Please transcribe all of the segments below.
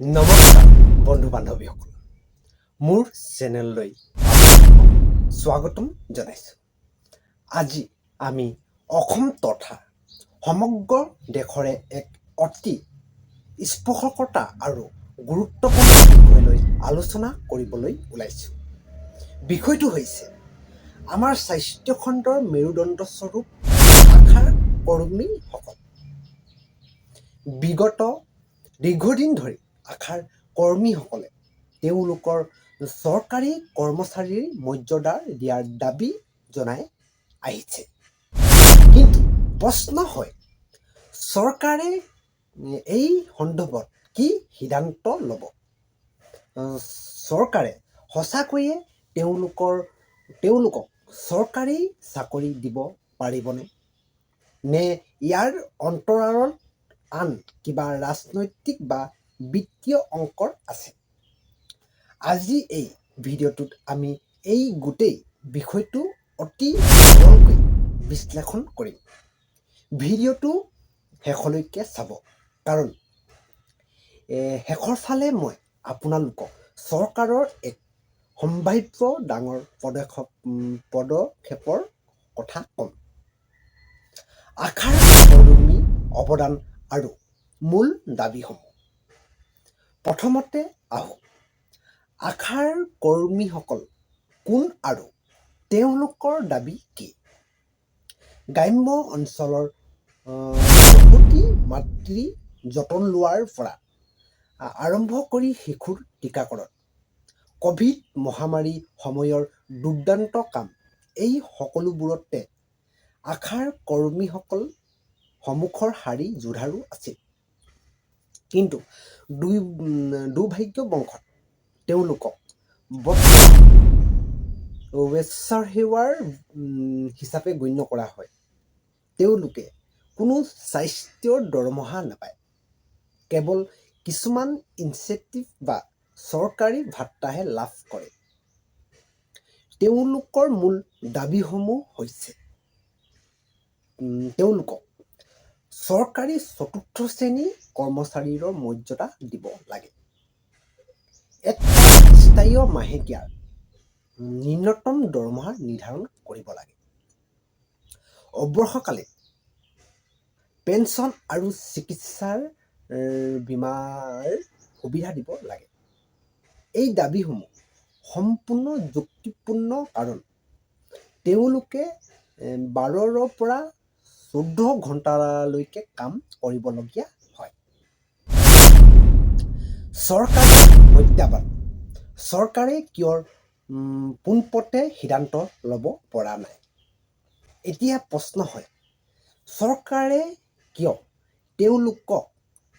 নমস্কাৰ বন্ধু বান্ধৱীসকল, মোৰ চেনেললৈ স্বাগতম জনাইছোঁ। আজি আমি অসম তথা সমগ্ৰ দেশৰে এক অতি স্পৰ্শকাতৰ আৰু গুৰুত্বপূৰ্ণ বিষয়লৈ আলোচনা কৰিবলৈ ওলাইছোঁ। বিষয়টো হৈছে আমাৰ স্বাস্থ্য খণ্ডৰ মেৰুদণ্ডস্বৰূপ আশা কৰ্মীসকল। বিগত দীৰ্ঘদিন ধৰি আশাৰ কৰ্মীসকলে তেওঁলোকৰ চৰকাৰী কৰ্মচাৰীৰ মৰ্যাদা দিয়াৰ দাবী জনাই আহিছে। কিন্তু প্ৰশ্ন হয়, চৰকাৰে এই সন্দৰ্ভত কি সিদ্ধান্ত ল'ব? চৰকাৰে সঁচাকৈয়ে তেওঁলোকক চৰকাৰী চাকৰি দিব পাৰিবনে? নে ইয়াৰ অন্তৰালত আন কিবা ৰাজনৈতিক বা বিত্তীয় অংক আছে? আজি এই ভিডিঅ'টোত আমি এই গোটেই বিষয়টো অতি সৰলকৈ বিশ্লেষণ কৰিম। ভিডিঅ'টো শেষলৈকে চাব, কাৰণ শেষৰ ফালে মই আপোনালোকক চৰকাৰৰ এক সম্ভাৱ্য ডাঙৰ পদক্ষেপৰ কথা ক'ম। আশাৰ কৰ্মী অৱদান আৰু মূল দাবীসমূহ। প্ৰথমতে আহোঁ, আশাৰ কৰ্মীসকল কোন আৰু তেওঁলোকৰ দাবী কি? গ্ৰাম্য অঞ্চলৰ প্ৰসূতি মাতৃ যতন লোৱাৰ পৰা আৰম্ভ কৰি শিশুৰ টীকাকৰণ, ক'ভিড মহামাৰীৰ সময়ৰ দুৰ্দান্ত কাম, এই সকলোবোৰতে আশাৰ কৰ্মীসকল সন্মুখৰ শাৰী যোদ্ধাৰো আছিল। কিন্তু দুৰ্ভাগ্যবশতঃ তেওঁলোকক বৰ্তমান স্বেচ্ছাসেৱাৰ হিচাপে গণ্য কৰা হয়। তেওঁলোকে কোনো স্বাস্থ্যৰ দৰমহা নাপায়, কেৱল কিছুমান ইনচেণ্টিভ বা চৰকাৰী ভাত্তাহে লাভ কৰে। তেওঁলোকৰ মূল দাবীসমূহ হৈছে তেওঁলোকক চৰকাৰী চতুৰ্থ শ্ৰেণীৰ কৰ্মচাৰীৰ মৰ্যাদা দিব লাগে। এটা স্থায়ী মাহেকীয়া ন্যূনতম দৰমহা নিৰ্ধাৰণ কৰিব লাগে। অৱসৰকালীন পেঞ্চন আৰু চিকিৎসাৰ বীমাৰ সুবিধা দিব লাগে। এই দাবীসমূহ সম্পূৰ্ণ যুক্তিপূৰ্ণ, কাৰণ তেওঁলোকে 12ৰ পৰা 14 ঘণ্টালৈকে কাম কৰিবলগীয়া হয়। চৰকাৰী প্ৰত্যাহ্বান। চৰকাৰে কিয় পোনপটে সিদ্ধান্ত ল'ব পৰা নাই? এতিয়া প্ৰশ্ন হয়, চৰকাৰে কিয় তেওঁলোকক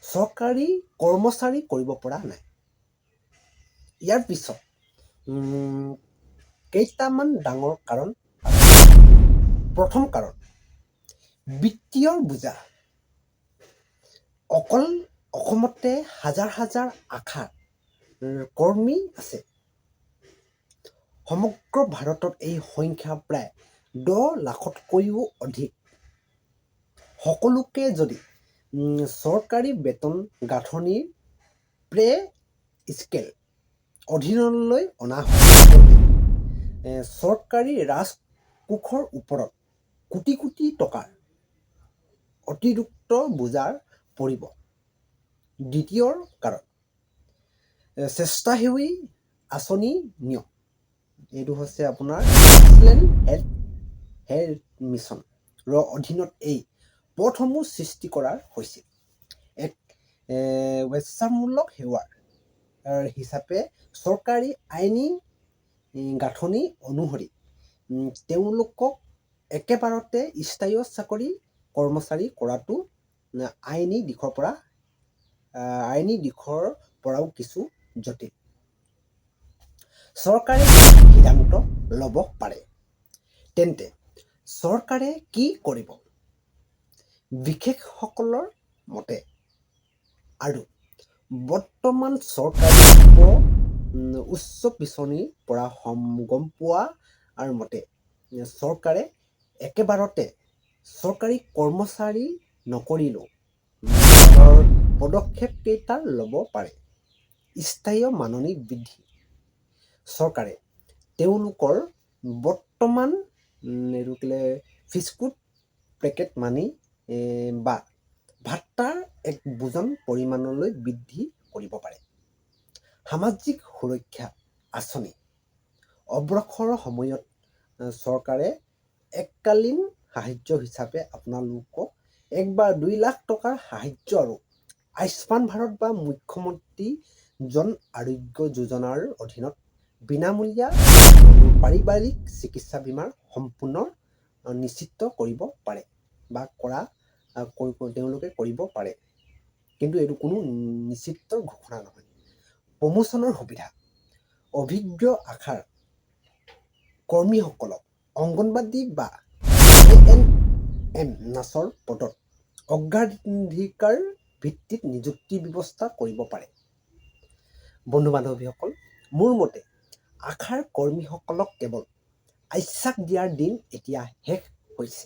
চৰকাৰী কৰ্মচাৰী কৰিব পৰা নাই? ইয়াৰ পিছত কেইটামান ডাঙৰ কাৰণ আছে। প্ৰথম কাৰণ, বিত্তীয় বোজা। অকল অসমতে হাজাৰ হাজাৰ আশা কৰ্মী আছে। সমগ্ৰ ভাৰতত এই সংখ্যা প্ৰায় 10 লাখতকৈও অধিক। সকলোকে যদি চৰকাৰী বেতন গাঁথনিৰ পে স্কেল অধীনলৈ অনা হয়, চৰকাৰী ৰাজকোষৰ ওপৰত কোটি কোটি টকাৰ অতিৰিক্ত বোজা পৰিব। দ্বিতীয় কাৰণ, স্বেচ্ছাসেৱী আঁচনি নিয়ম। এইটো হৈছে আপোনাৰ নেশ্যনেল হেল্থ মিছনৰ অধীনত এই পদসমূহ সৃষ্টি কৰা হৈছিল। এক স্বেচ্ছামূলক সেৱা হিচাপে চৰকাৰী আইনী গাঁথনি অনুসৰি তেওঁলোকক একেবাৰতে স্থায়ী চাকৰি কৰ্মচাৰী কৰাটো আইনী দিশৰ পৰাও কিছু জটিল। চৰকাৰে সিদ্ধান্ত ল'ব পাৰে, তেন্তে চৰকাৰে কি কৰিব? বিশেষজ্ঞসকলৰ মতে আৰু বৰ্তমান চৰকাৰী উচ্চ পিছনিৰ পৰা গম পোৱাৰ মতে, চৰকাৰে একেবাৰতে চৰকাৰী কৰ্মচাৰী নকৰিলেও পদক্ষেপ কেইটা ল'ব পাৰে। স্থায়ী মাননি বৃদ্ধি। চৰকাৰে তেওঁলোকৰ বৰ্তমান বিস্কুট পেকেট মানি বা ভাত্তাৰ এক বুজন পৰিমাণলৈ বৃদ্ধি কৰিব পাৰে। সামাজিক সুৰক্ষা আঁচনি অৱসৰৰ সময়ত চৰকাৰে এককালীন সাহায্য হিচাপে আপোনালোকক 1 বা 2 লাখ টকাৰ সাহায্য আৰু আয়ুষ্মান ভাৰত বা মুখ্যমন্ত্ৰী জন আৰোগ্য যোজনাৰ অধীনত বিনামূলীয়া পাৰিবাৰিক চিকিৎসা বীমাৰ সম্পূৰ্ণ নিশ্চিত কৰিব পাৰে বা তেওঁলোকে কৰিব পাৰে, কিন্তু এইটো কোনো নিশ্চিত ঘোষণা নহয়। প্ৰমোচনৰ সুবিধা অভিজ্ঞ আশাৰ কৰ্মীসকলক অংগনবাদী বা ANM নাৰ্ছৰ পদত অগ্ৰাধিকাৰ ভিত্তিত নিযুক্তিৰ ব্যৱস্থা কৰিব পাৰে। বন্ধু বান্ধৱীসকল, মোৰ মতে আশাৰ কৰ্মীসকলক কেৱল আশ্বাস দিয়াৰ দিন এতিয়া শেষ হৈছে।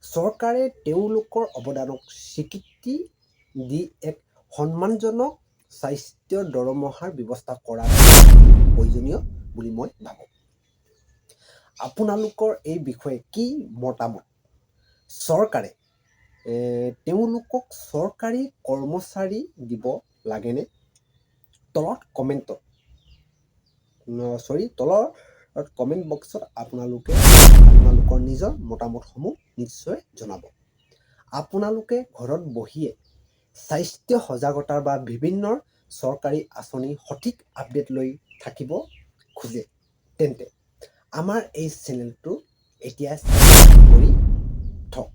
চৰকাৰে তেওঁলোকৰ অৱদানক স্বীকৃতি দি এক সন্মানজনক স্বাস্থ্য দৰমহাৰ ব্যৱস্থা কৰা প্ৰয়োজনীয় বুলি মই ভাবোঁ। আপোনালোকৰ এই বিষয়ে কি মতামত? চৰকাৰে তেওঁলোকক চৰকাৰী কৰ্মচাৰী দিব লাগেনে? তলৰ কমেণ্ট বক্সত আপোনালোকৰ নিজৰ মতামতসমূহ নিশ্চয় জনাব। আপোনালোকে ঘৰত বহিয়ে স্বাস্থ্য সজাগতাৰ বা বিভিন্ন চৰকাৰী আঁচনিৰ সঠিক আপডেট লৈ থাকিব খোজে তেন্তে আমাৰ এই চেনেলটো এতিয়া ছাবস্ক্ৰাইব কৰি থওক।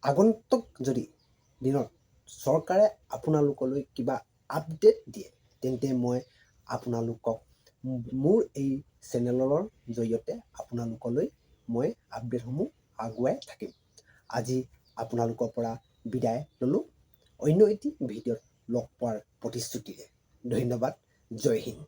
আগন্তুক যদি দিনত চৰকাৰে আপোনালোকলৈ কিবা আপডেট দিয়ে তেন্তে মই আপোনালোকক মোৰ এই চেনেলৰ জৰিয়তে আপোনালোকলৈ মই আপডেটসমূহ আগুৱাই থাকিম। আজি আপোনালোকৰ পৰা বিদায় ল'লোঁ অন্য এটি ভিডিঅ'ত লগ পোৱাৰ প্ৰতিশ্ৰুতিৰে। ধন্যবাদ। জয় হিন্দ।